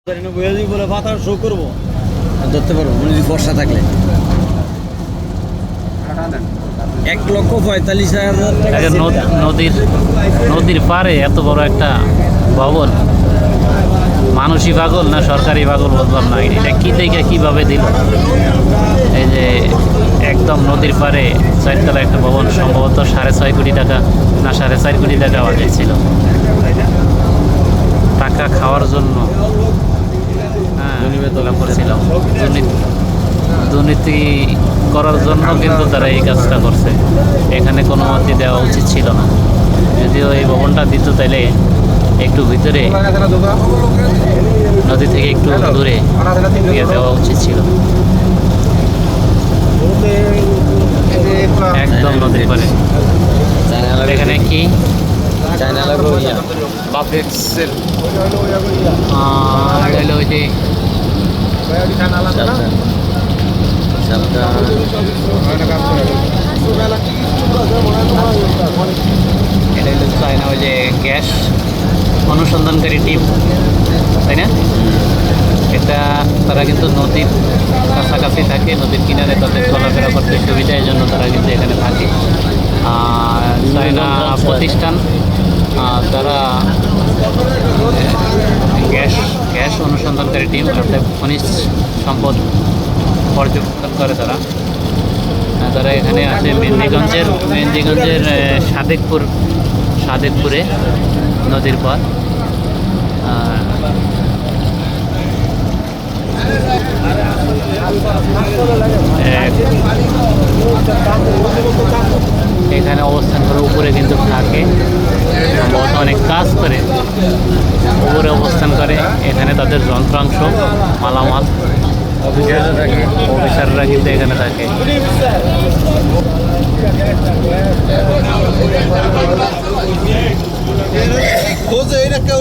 বলে পাতা শো করবো ধরতে পারবো যদি বর্ষা থাকলে 1,45,000 নদীর পারে এত বড় একটা ভবন মানুষই পাগল না সরকারি পাগল বললাম না, এটা কি দেখে কিভাবে দিল? এই যে একদম নদীর পারে 4 তলা একটা ভবন, সম্ভবত 6.5 কোটি টাকা না 4.5 কোটি টাকা বানিয়েছিল টাকা খাওয়ার জন্য। হ্যাঁ, করেছিলাম দুর্নীতি করার জন্য কিন্তু তারা এই কাজটা করছে। এখানে কোনো মতে দেওয়া উচিত ছিল না, যদিও এই ভবনটা দিত তাইলে একটু ভিতরে নদী থেকে একটু দূরে দিয়ে দেওয়া উচিত ছিল। একদম নদীর পারে। এখানে কি এটা হলো চায়না ওই যে গ্যাস অনুসন্ধানকারী টিম, তাই না? এটা তারা কিন্তু নদীর কাছাকাছি থাকে, নদীর কিনারে তাদের চলাফেরা করতে সুবিধা, এই জন্য তারা কিন্তু এখানে থাকে। চায়না প্রতিষ্ঠান তারা গ্যাস অনুসন্ধানকারী টিম, অর্থাৎ খনিজ সম্পদ পর্যবেক্ষণ করে তারা এখানে আছে মেহেন্দিগঞ্জের সাদেকপুরে নদীর পর। এখানে অবস্থান করে উপরে কিন্তু থাকে, সম্ভবত অনেক কাজ করে উপরে অবস্থান করে। এখানে তাদের যন্ত্রাংশ মালামাল অফিসাররা কিন্তু এখানে থাকে।